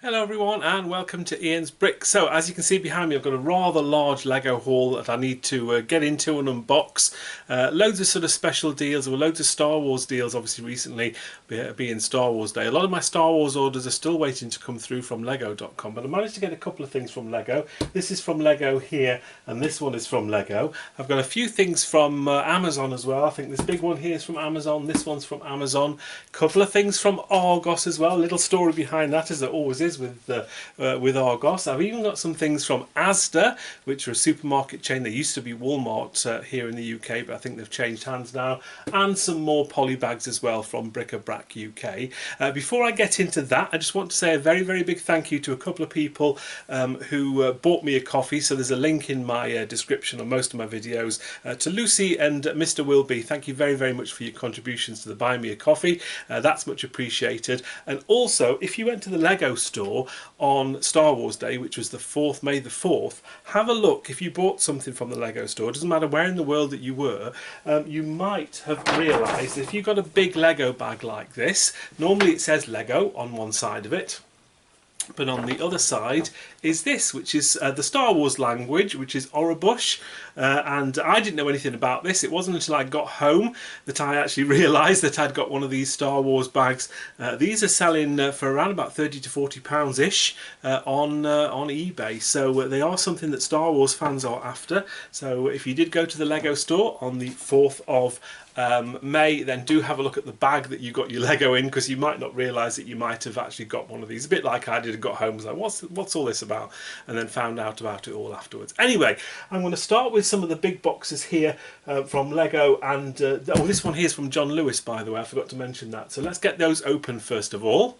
Hello everyone and welcome to Ian's Bricks. So as you can see behind me, I've got a rather large Lego haul that I need to get into and unbox. Loads of sort of special deals. There were loads of Star Wars deals obviously recently, being Star Wars Day. A lot of my Star Wars orders are still waiting to come through from Lego.com, but I managed to get a couple of things from Lego. This is from Lego here and this one is from Lego. I've got a few things from Amazon as well. I think this big one here is from Amazon, this one's from Amazon. A couple of things from Argos as well. A little story behind that, as there always is with Argos. I've even got some things from Asda, which are a supermarket chain. They used to be Walmart here in the UK, but I think they've changed hands now. And some more Polybags as well from Bric-a-Brac UK. Before I get into that, I just want to say a very, very big thank you to a couple of people who bought me a coffee. So there's a link in my description on most of my videos. To Lucy and Mr. Wilby, thank you very, very much for your contributions to the Buy Me a Coffee. That's much appreciated. And also, if you went to the Lego store on Star Wars Day, which was the 4th, May the 4th, have a look. If you bought something from the Lego store, it doesn't matter where in the world that you were, you might have realised if you've got a big Lego bag like this, normally it says Lego on one side of it, but on the other side is this, which is the Star Wars language, which is Orobush, and I didn't know anything about this. It wasn't until I got home that I actually realised that I'd got one of these Star Wars bags. These are selling for around about £30 to £40 ish on eBay, so they are something that Star Wars fans are after. So if you did go to the Lego store on the 4th of May, then do have a look at the bag that you got your Lego in, because you might not realise that you might have actually got one of these. A bit like I did and got home, was like, what's all this about? And then found out about it all afterwards. Anyway, I'm going to start with some of the big boxes here from Lego, and this one here is from John Lewis, by the way. I forgot to mention that. So let's get those open first of all.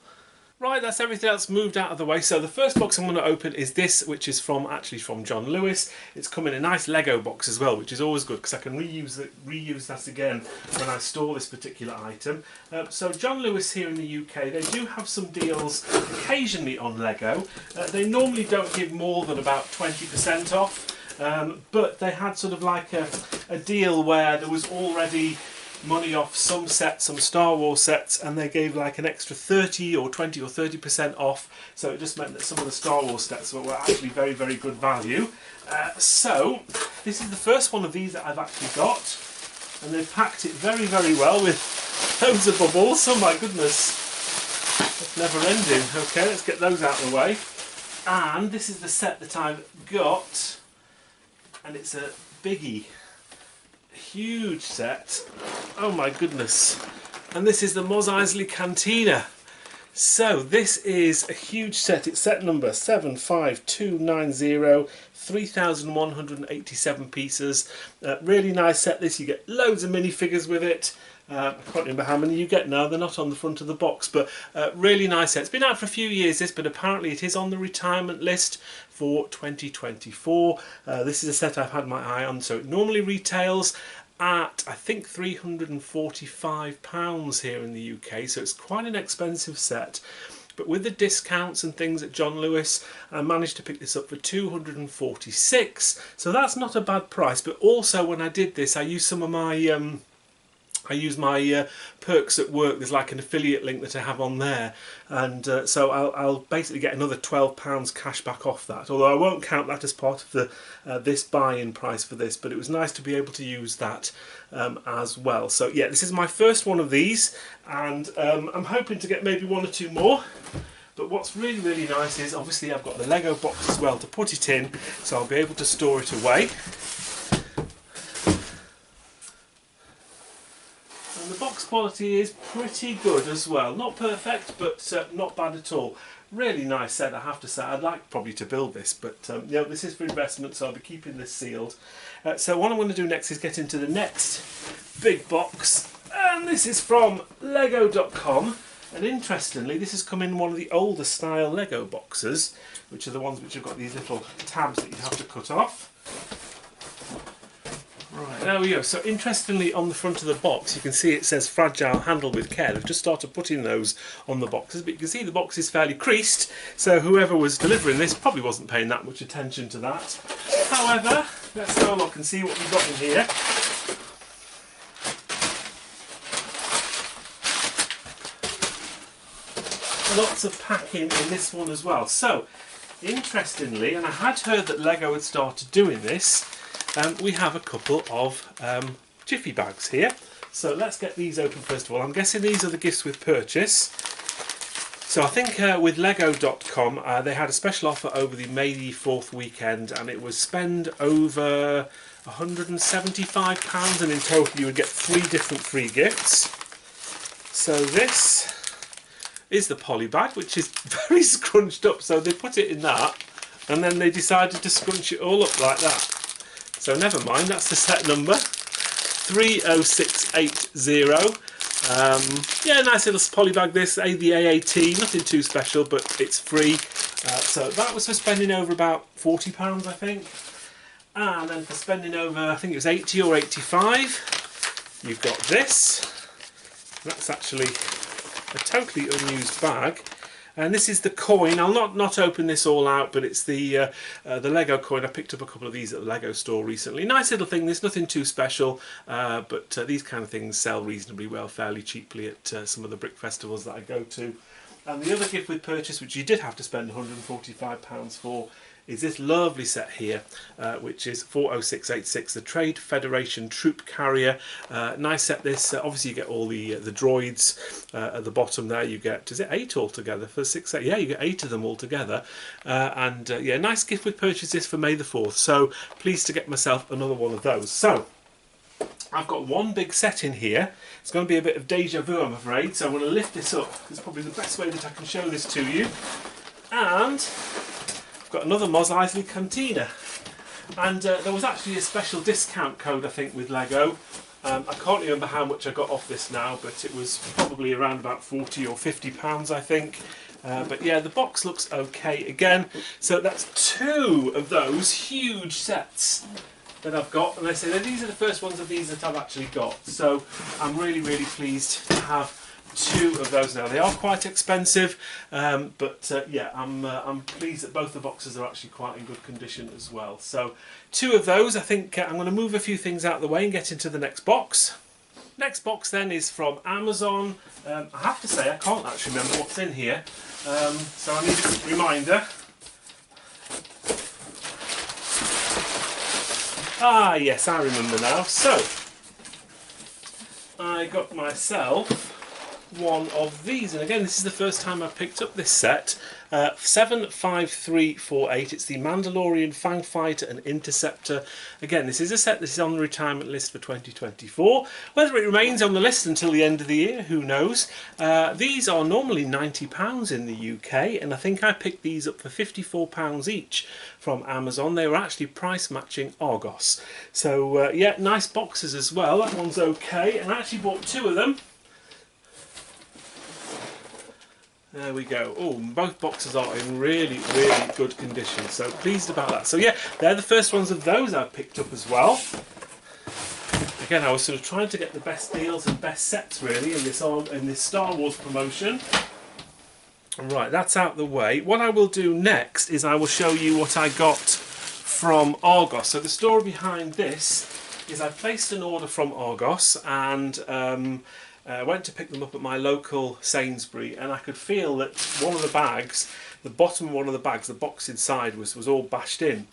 Right, that's everything else moved out of the way. So the first box I'm going to open is this, which is actually from John Lewis. It's come in a nice Lego box as well, which is always good because I can reuse that again when I store this particular item. So John Lewis here in the UK, they do have some deals occasionally on Lego. They normally don't give more than about 20% off, but they had sort of like a deal where there was already money off some sets, some Star Wars sets, and they gave like an extra 30 or 20 or 30% off, so it just meant that some of the Star Wars sets were actually very, very good value. So this is the first one of these that I've actually got, and they've packed it very, very well with loads of bubbles. Oh my goodness, that's never ending. Okay, let's get those out of the way. And this is the set that I've got, and it's a biggie. Huge set. Oh my goodness. And this is the Mos Eisley Cantina. So this is a huge set. It's set number 75290, 3,187 pieces. Really nice set this. You get loads of minifigures with it. I can't remember how many you get now, they're not on the front of the box, but really nice set. It's been out for a few years this, but apparently it is on the retirement list for 2024. This is a set I've had my eye on, so it normally retails at I think £345 here in the UK, so it's quite an expensive set. But with the discounts and things at John Lewis, I managed to pick this up for £246, so that's not a bad price. But also when I did this, I used some of my perks at work. There's like an affiliate link that I have on there, and so I'll basically get another £12 cash back off that, although I won't count that as part of the this buy-in price for this, but it was nice to be able to use that as well. So yeah, this is my first one of these, and I'm hoping to get maybe one or two more. But what's really, really nice is obviously I've got the Lego box as well to put it in, so I'll be able to store it away. And the box quality is pretty good as well. Not perfect, but not bad at all. Really nice set, I have to say. I'd like probably to build this, but you know, this is for investment, so I'll be keeping this sealed. So what I'm going to do next is get into the next big box, and this is from Lego.com. And interestingly, this has come in one of the older style Lego boxes, which are the ones which have got these little tabs that you have to cut off. Right, there we go. So interestingly, on the front of the box you can see it says fragile, handled with care. They've just started putting those on the boxes, but you can see the box is fairly creased, so whoever was delivering this probably wasn't paying that much attention to that. However, let's have a look and see what we've got in here. lots of packing in this one as well. So, interestingly, and I had heard that Lego had started doing this, we have a couple of jiffy bags here. So let's get these open first of all. I'm guessing these are the gifts with purchase. So I think with Lego.com they had a special offer over the May the 4th weekend, and it was spend over £175, and in total you would get 3 different free gifts. So this is the Polybag, which is very scrunched up. So they put it in that, and then they decided to scrunch it all up like that. So never mind, that's the set number 30680. Yeah, nice little Polybag this, the AAT, nothing too special, but it's free. So that was for spending over about £40, I think. And then for spending over, I think it was 80 or 85, you've got this. That's actually a totally unused bag. And this is the coin. I'll not open this all out, but it's the Lego coin. I picked up a couple of these at the Lego store recently. Nice little thing. There's nothing too special, but these kind of things sell reasonably well, fairly cheaply at some of the brick festivals that I go to. And the other gift with purchase, which you did have to spend £145 for, is this lovely set here, which is 40686, the Trade Federation Troop Carrier. Nice set this. Obviously you get all the droids at the bottom there. You get, is it 8 altogether for 6? Yeah, you get 8 of them altogether. And yeah, nice gift with purchase this for May the 4th. So pleased to get myself another one of those. So I've got one big set in here. It's going to be a bit of deja vu, I'm afraid. So I'm going to lift this up. It's probably the best way that I can show this to you. And I've got another Mos Eisley Cantina, and there was actually a special discount code I think with Lego. I can't remember how much I got off this now, but it was probably around about £40 or £50 I think. But yeah, the box looks okay again. So that's 2 of those huge sets that I've got, and I say that these are the first ones of these that I've actually got. So I'm really pleased to have 2 of those now. They are quite expensive, but yeah, I'm pleased that both the boxes are actually quite in good condition as well. So 2 of those. I think I'm going to move a few things out of the way and get into the next box. Next box then is from Amazon. I have to say I can't actually remember what's in here, so I need a quick reminder. Ah yes, I remember now. So I got myself one of these, and again this is the first time I've picked up this set. 75348. It's the Mandalorian Fang Fighter and Interceptor. Again, this is a set that is on the retirement list for 2024. Whether it remains on the list until the end of the year, who knows. These are normally £90 in the UK, and I think I picked these up for £54 each from Amazon. They were actually price matching Argos. So yeah, nice boxes as well. That one's okay, and I actually bought 2 of them. There we go. Oh, both boxes are in really good condition, so pleased about that. So yeah, they're the first ones of those I've picked up as well. Again, I was sort of trying to get the best deals and best sets really in this Star Wars promotion. Right, that's out the way. What I will do next is I will show you what I got from Argos. So the story behind this is I placed an order from Argos, and I went to pick them up at my local Sainsbury, and I could feel that one of the bags, the bottom of one of the bags, the box inside was all bashed in.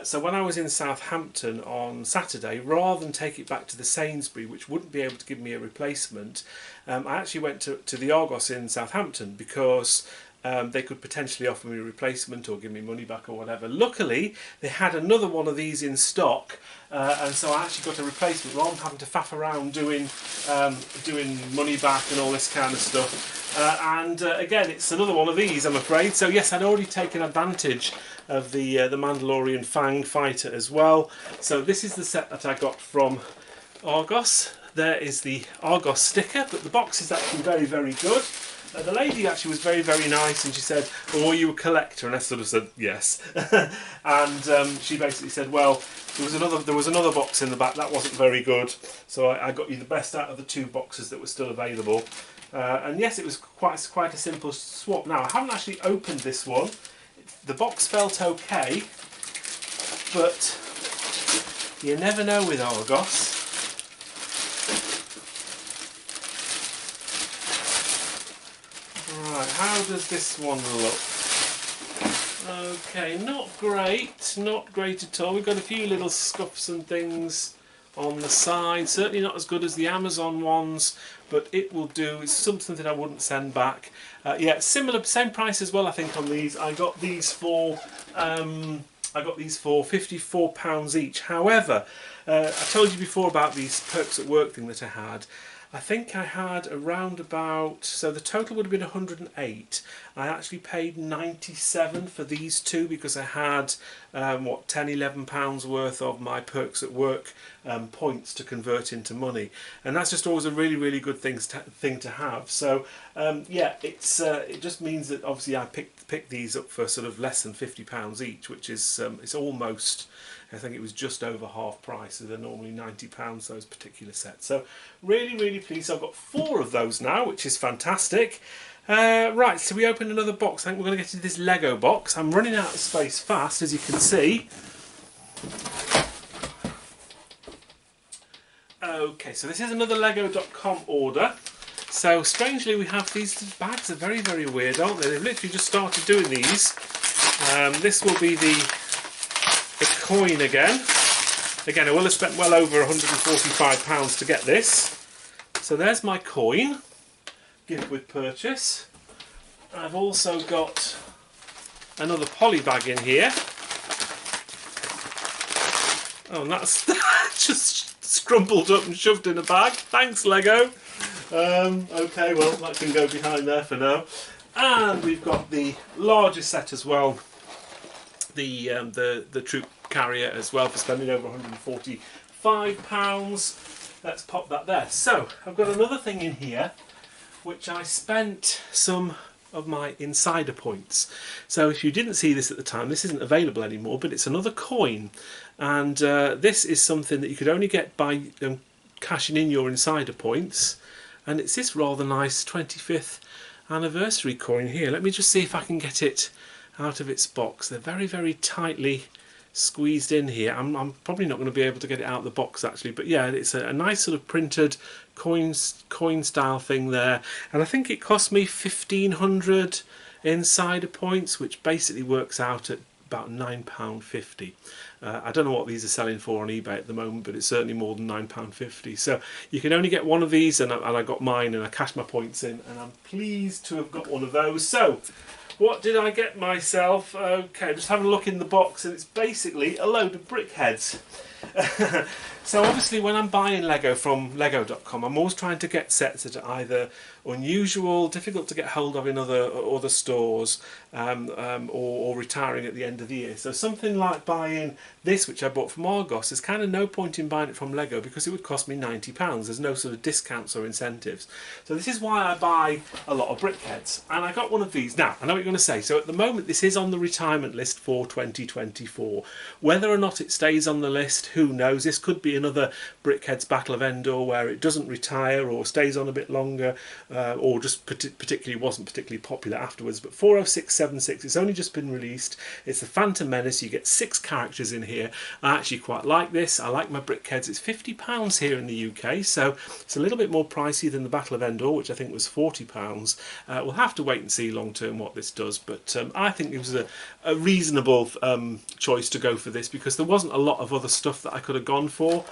So when I was in Southampton on Saturday, rather than take it back to the Sainsbury, which wouldn't be able to give me a replacement, I actually went to the Argos in Southampton because they could potentially offer me a replacement or give me money back or whatever. Luckily, they had another one of these in stock, and so I actually got a replacement rather than having to faff around doing money back and all this kind of stuff. And again, it's another one of these, I'm afraid. So yes, I'd already taken advantage of the Mandalorian Fang Fighter as well. So this is the set that I got from Argos. There is the Argos sticker, but the box is actually very good. The lady actually was very nice, and she said, "Oh, are you a collector?" And I sort of said yes. And she basically said, "Well, there was another box in the back that wasn't very good, so I got you the best out of the 2 boxes that were still available." And yes, it was quite a simple swap. Now I haven't actually opened this one. The box felt okay, but you never know with Argos. Right, how does this one look? Okay, not great at all. We've got a few little scuffs and things on the side. Certainly not as good as the Amazon ones, but it will do. It's something that I wouldn't send back. Yeah, similar, same price as well, I think, on these. I got these for £54 each. However, I told you before about these perks at work thing that I had. I think I had around about, so the total would have been 108. I actually paid 97 for these two because I had what, 10-11 pounds worth of my perks at work points to convert into money, and that's just always a really good thing to have. So yeah, it just means that obviously I picked these up for sort of less than £50 each, which is it's almost, I think it was just over half price. So they're normally £90, those particular sets. So really pleased. I've got 4 of those now, which is fantastic. Right, so we open another box. I think we're going to get into this Lego box. I'm running out of space fast, as you can see. Okay, so this is another Lego.com order. So strangely, we have these bags are very weird, aren't they? They've literally just started doing these. This will be the coin again. Again, I will have spent well over £145 to get this. So there's my coin, gift with purchase. I've also got another Polybag in here. Oh, and that's just scrumpled up and shoved in a bag. Thanks, Lego. Okay, well, that can go behind there for now. And we've got the larger set as well, the troop carrier as well, for spending over £145. Let's pop that there. So I've got another thing in here which I spent some of my insider points. So if you didn't see this at the time, this isn't available anymore, but it's another coin, and this is something that you could only get by cashing in your insider points, and it's this rather nice 25th anniversary coin here. Let me just see if I can get it out of its box. They're very tightly squeezed in here. I'm probably not going to be able to get it out of the box actually, but yeah, it's a nice sort of printed coin style thing there, and I think it cost me 1,500 insider points, which basically works out at about £9.50. I don't know what these are selling for on eBay at the moment, but it's certainly more than £9.50. So you can only get one of these, and I got mine and I cashed my points in, and I'm pleased to have got one of those. So what did I get myself? Okay, just having a look in the box, and it's basically a load of brick heads. So obviously when I'm buying Lego from Lego.com, I'm always trying to get sets that are either unusual, difficult to get hold of in other stores, or retiring at the end of the year. So something like buying this, which I bought from Argos, there's kind of no point in buying it from Lego because it would cost me £90. There's no sort of discounts or incentives. So this is why I buy a lot of brick heads, and I got one of these. Now, I know what you're going to say. So at the moment this is on the retirement list for 2024. Whether or not it stays on the list, who knows? This could be another Brickheads Battle of Endor where it doesn't retire or stays on a bit longer, or just wasn't particularly popular afterwards. But 40676, it's only just been released. It's the Phantom Menace. You get 6 characters in here. I actually quite like this. I like my Brickheads. It's £50 here in the UK, so it's a little bit more pricey than the Battle of Endor, which I think was £40. We'll have to wait and see long term what this does, but I think it was a reasonable choice to go for this because there wasn't a lot of other stuff that I could have gone for,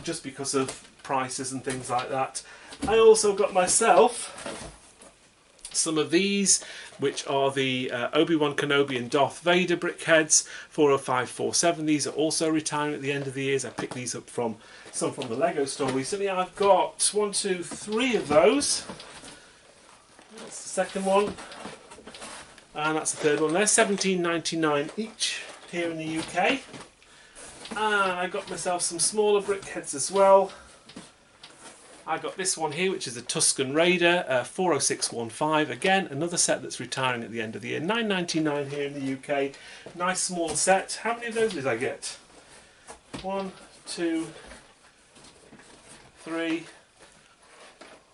just because of prices and things like that. I also got myself some of these, which are the Obi-Wan Kenobi and Darth Vader brickheads, 40547. These are also retiring at the end of the years. I picked these up from the Lego store recently. I've got 1, 2, 3 of those. That's the second one, and that's the third one. They're £17.99 each here in the UK. And I got myself some smaller brickheads as well. I got this one here, which is a Tusken Raider, 40615. Again, another set that's retiring at the end of the year. £9.99 here in the UK. Nice small set. How many of those did I get? 1, 2, 3.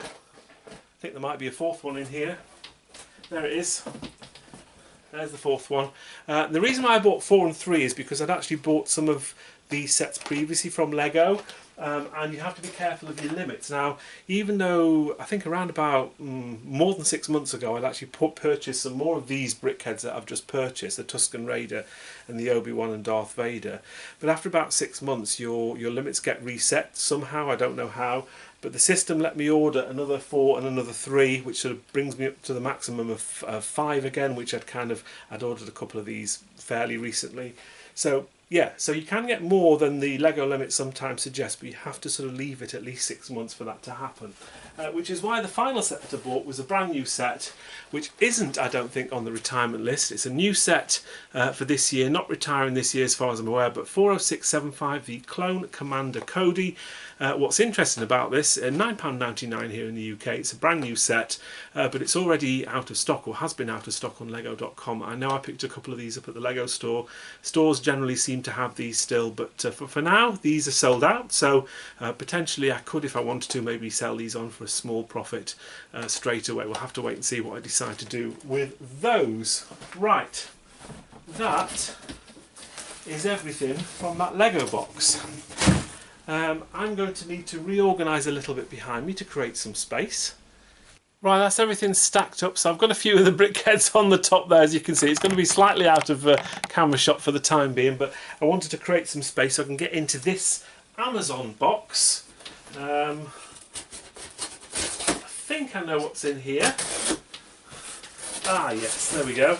I think there might be a fourth one in here. There it is. There's the fourth one. The reason why I bought 4 and 3 is because I'd actually bought some of these sets previously from Lego, and you have to be careful of your limits. Now, even though I think around about more than 6 months ago I'd actually purchased some more of these brickheads that I've just purchased, the Tusken Raider and the Obi-Wan and Darth Vader, but after about 6 months your limits get reset somehow, I don't know how, but the system let me order another 4 and another 3, which sort of brings me up to the maximum of 5 again, which I'd ordered a couple of these fairly recently. So yeah, so you can get more than the Lego limit sometimes suggests, but you have to sort of leave it at least 6 months for that to happen. Which is why the final set that I bought was a brand new set, which isn't, I don't think, on the retirement list. It's a new set for this year, not retiring this year as far as I'm aware, but 40675, the Clone Commander Cody. What's interesting about this, £9.99 here in the UK, it's a brand new set, but it's already out of stock, or has been out of stock on lego.com. I know I picked a couple of these up at the Lego store. Stores generally seem to have these still, but for now these are sold out, so potentially I could, if I wanted to, maybe sell these on for a small profit straight away. We'll have to wait and see what I decide to do with those. Right, that is everything from that Lego box. I'm going to need to reorganise a little bit behind me to create some space. Right, that's everything stacked up, so I've got a few of the brickheads on the top there, as you can see. It's going to be slightly out of camera shot for the time being, but I wanted to create some space so I can get into this Amazon box. I think I know what's in here. Ah yes, there we go.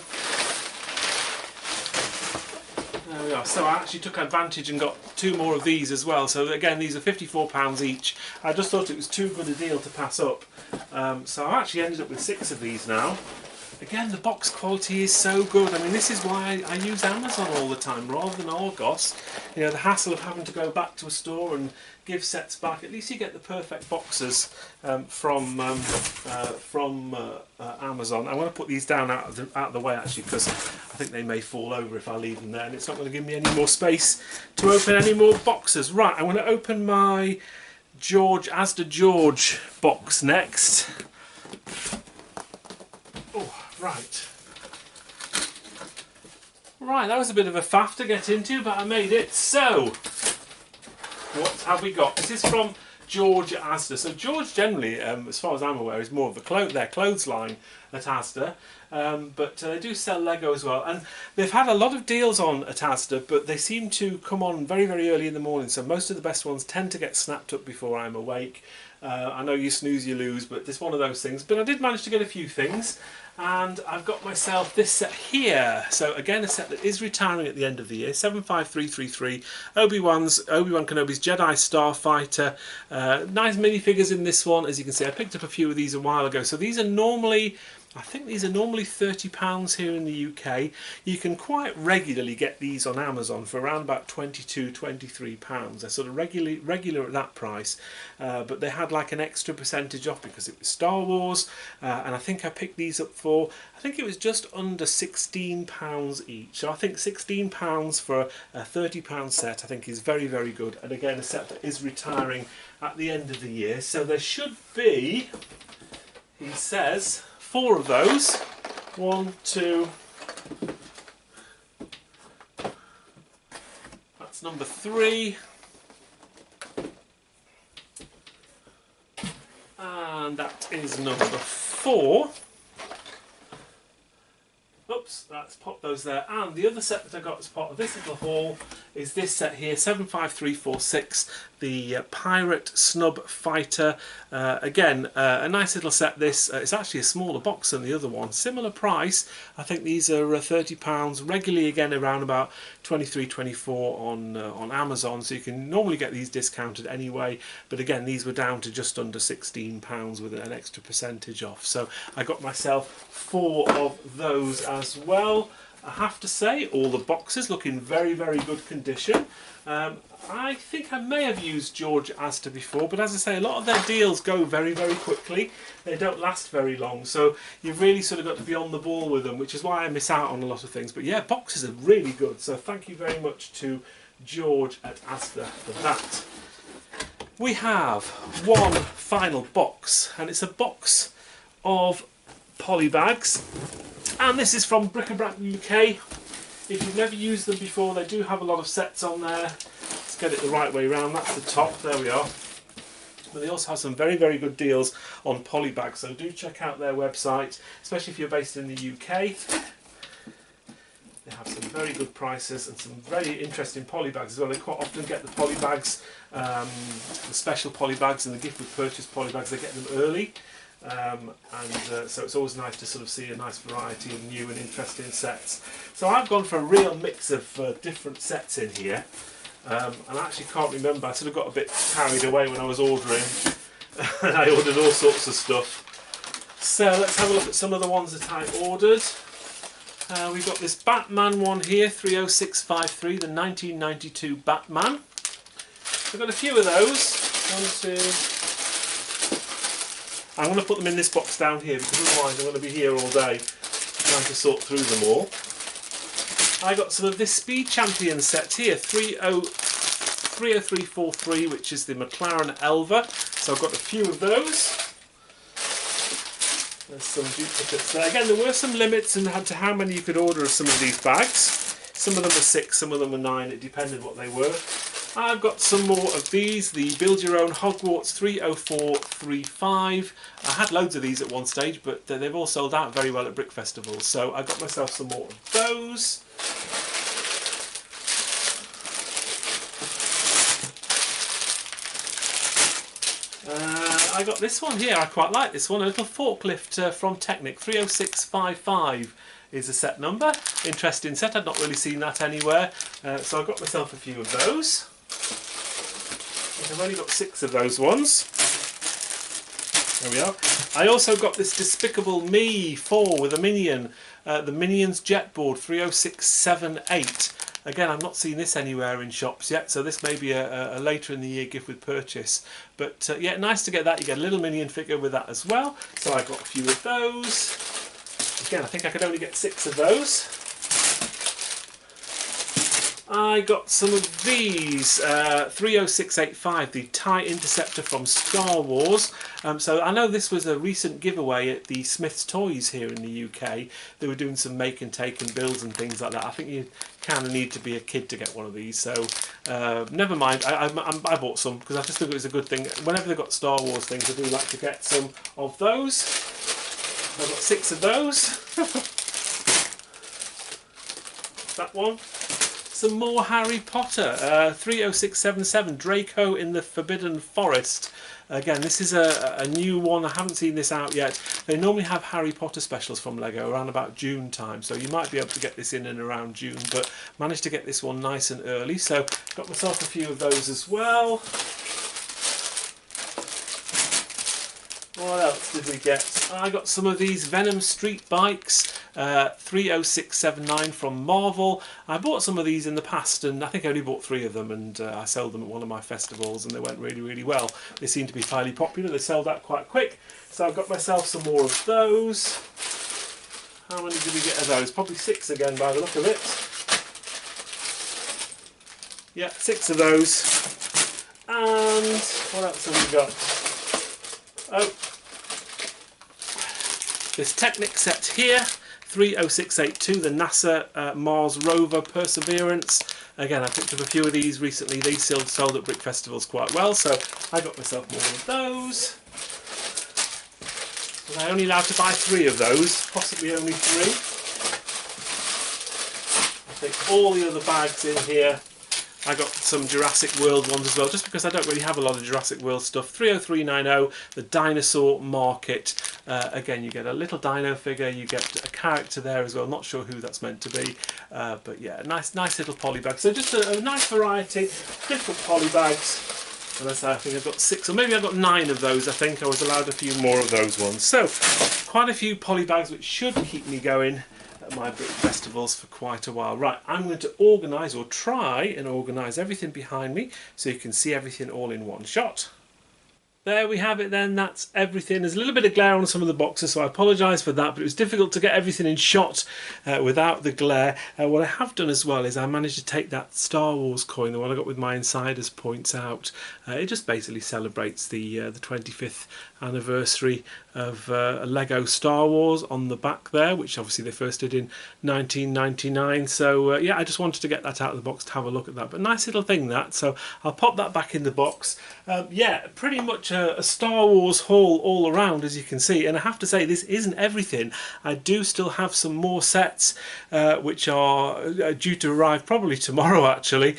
There we are. So I actually took advantage and got 2 more of these as well. So again, these are £54 each. I just thought it was too good a deal to pass up. So I actually ended up with 6 of these now. Again, the box quality is so good. I mean, this is why I use Amazon all the time rather than Argos. You know, the hassle of having to go back to a store and give sets back. At least you get the perfect boxes from Amazon. I want to put these down out of the way actually, because I think they may fall over if I leave them there, and it's not going to give me any more space to open any more boxes. Right, I want to open my Asda George box next. Right. Right, that was a bit of a faff to get into, but I made it. So, what have we got? This is from George at Asda. So George generally, as far as I'm aware, is more of their clothes line at Asda. But they do sell Lego as well. And they've had a lot of deals on at Asda, but they seem to come on very, very early in the morning. So most of the best ones tend to get snapped up before I'm awake. I know you snooze, you lose, but it's one of those things. But I did manage to get a few things. And I've got myself this set here. So again, a set that is retiring at the end of the year. 75333, Obi-Wan Kenobi's Jedi Starfighter. Nice minifigures in this one, as you can see. I picked up a few of these a while ago. So these are normally, I think these are normally £30 here in the UK. You can quite regularly get these on Amazon for around about £22, £23. They're sort of regular at that price, but they had like an extra percentage off because it was Star Wars, and I think I picked these up for, I think it was just under £16 each. So I think £16 for a £30 set I think is very, very good, and again a set that is retiring at the end of the year. So there should be, he says, 4 of those. 1, 2. That's number 3. And that is number 4. Oops, let's pop those there. And the other set that I got as part of this little haul is this set here, 75346, the Pirate Snub Fighter. Again, a nice little set this. It's actually a smaller box than the other one. Similar price. I think these are £30. Regularly again around about 23, 24 on Amazon. So you can normally get these discounted anyway. But again, these were down to just under £16 with an extra percentage off. So I got myself 4 of those as well. I have to say, all the boxes look in very, very good condition. I think I may have used George Asda before, but as I say, a lot of their deals go very, very quickly. They don't last very long, so you've really sort of got to be on the ball with them, which is why I miss out on a lot of things. But yeah, boxes are really good, so thank you very much to George at Asda for that. We have one final box, and it's a box of Polybags. And this is from Bric-a-Brac UK. If you've never used them before, they do have a lot of sets on there. Let's get it the right way around. That's the top. There we are. But they also have some very, very good deals on Polybag, so do check out their website, especially if you're based in the UK. They have some very good prices and some very interesting polybags as well. They quite often get the polybags, the special polybags and the gift with purchase polybags. They get them early, so it's always nice to sort of see a nice variety of new and interesting sets. So I've gone for a real mix of different sets in here, and I actually can't remember. I sort of got a bit carried away when I was ordering, and I ordered all sorts of stuff. So let's have a look at some of the ones that I ordered. We've got this Batman one here, 30653, the 1992 Batman. I've got a few of those. I'm going to put them in this box down here because otherwise I'm going to be here all day trying to sort through them all. I got some of this Speed Champion set here, 30343, which is the McLaren Elva. So I've got a few of those. There's some duplicates there. Again, there were some limits to how many you could order of some of these bags. Some of them were 6, some of them were 9, it depended what they were. I've got some more of these, the Build Your Own Hogwarts 30435. I had loads of these at one stage, but they've all sold out very well at Brick Festivals, so I got myself some more of those. I got this one here, I quite like this one, a little forklift from Technic, 30655 is the set number. Interesting set, I'd not really seen that anywhere, so I got myself a few of those. I've only got 6 of those ones. There we are. I also got this Despicable Me 4 with a Minion, the Minions Jetboard 30678. Again, I've not seen this anywhere in shops yet, so this may be a later in the year gift with purchase. But yeah, nice to get that. You get a little Minion figure with that as well. So I got a few of those. Again, I think I could only get 6 of those. I got some of these, 30685, the TIE Interceptor from Star Wars. So I know this was a recent giveaway at the Smith's Toys here in the UK. They were doing some make and take and builds and things like that. I think you kind of need to be a kid to get one of these, so never mind. I bought some because I just think it was a good thing. Whenever they've got Star Wars things, I do like to get some of those. I've got 6 of those. That one. Some more Harry Potter, 30677, Draco in the Forbidden Forest. Again, this is a new one. I haven't seen this out yet. They normally have Harry Potter specials from Lego around about June time, so you might be able to get this in and around June, but managed to get this one nice and early, so got myself a few of those as well. What else did we get? I got some of these Venom Street Bikes, 30679 from Marvel. I bought some of these in the past, and I think I only bought 3 of them, and I sold them at one of my festivals, and they went really, really well. They seem to be highly popular. They sold out quite quick, so I've got myself some more of those. How many did we get of those? Probably 6 again by the look of it. Yeah, 6 of those. And what else have we got? Oh, this Technic set here, 30682, the NASA Mars rover Perseverance. Again, I picked up a few of these recently. These still sold at Brick Festivals quite well, so I got myself more of those. Was I only allowed to buy 3 of those? Possibly only 3. I think all the other bags in here. I got some Jurassic World ones as well, just because I don't really have a lot of Jurassic World stuff. 30390, the Dinosaur Market. Again, you get a little dino figure, you get a character there as well. Not sure who that's meant to be, but yeah, nice little polybag. So just a nice variety, different polybags. And I think I've got 6, or maybe I've got 9 of those. I think I was allowed a few more of those ones. So quite a few polybags, which should keep me going at my Brick Festivals for quite a while. Right, I'm going to organise, or try and organise everything behind me so you can see everything all in one shot. There we have it then, that's everything. There's a little bit of glare on some of the boxes, so I apologise for that, but it was difficult to get everything in shot without the glare. What I have done as well is I managed to take that Star Wars coin, the one I got with my insiders points out. It just basically celebrates the 25th anniversary of Lego Star Wars on the back there, which obviously they first did in 1999. So yeah, I just wanted to get that out of the box to have a look at that. But nice little thing that, so I'll pop that back in the box. Yeah, pretty much a Star Wars haul all around, as you can see. And I have to say, this isn't everything. I do still have some more sets which are due to arrive probably tomorrow, actually.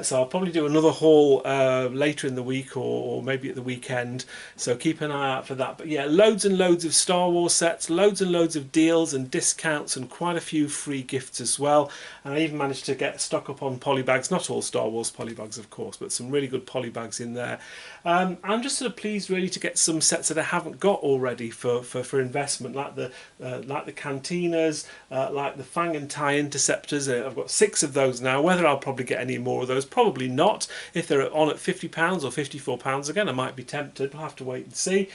So I'll probably do another haul later in the week, or maybe at the weekend. So keep an eye out for that. But yeah, loads and loads of Star Wars sets, loads and loads of deals and discounts, and quite a few free gifts as well. And I even managed to get stock up on polybags, not all Star Wars polybags of course, but some really good polybags in there. I'm just sort of pleased really to get some sets that I haven't got already for investment, like the cantinas, like the Fang and Tie interceptors. I've got 6 of those now. Whether I'll probably get any more of those, probably not. If they're on at £50 or £54 again, I might be tempted. We'll have to wait and see.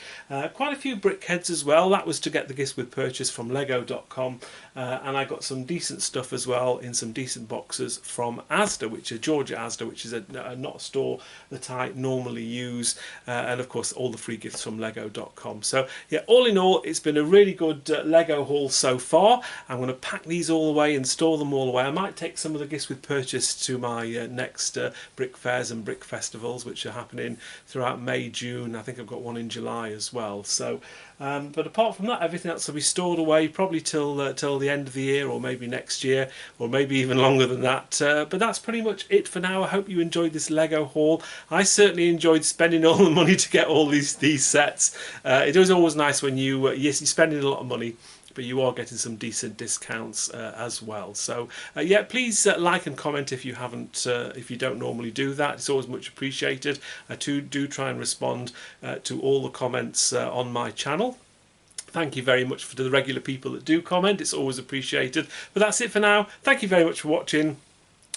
Quite a few brick heads as well. That was to get the gifts with purchase from Lego.com, and I got some decent stuff as well in some decent boxes from Asda, which is Georgia Asda, which is not a store that I normally use, and of course all the free gifts from Lego.com. So yeah, all in all, it's been a really good Lego haul so far. I'm going to pack these all away and store them all away. I might take some of the gifts with purchase to my next brick fairs and brick festivals, which are happening throughout May, June. I think I've got one in July as well. So but apart from that, everything else will be stored away probably till the end of the year, or maybe next year, or maybe even longer than that. But that's pretty much it for now. I hope you enjoyed this Lego haul. I certainly enjoyed spending all the money to get all these sets. It is always nice when yes, you're spending a lot of money, but you are getting some decent discounts as well. So yeah, please like and comment if you haven't, if you don't normally do that. It's always much appreciated. I do try and respond to all the comments on my channel. Thank you very much to the regular people that do comment. It's always appreciated. But that's it for now. Thank you very much for watching.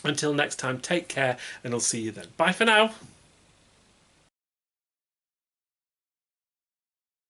Until next time, take care, and I'll see you then. Bye for now.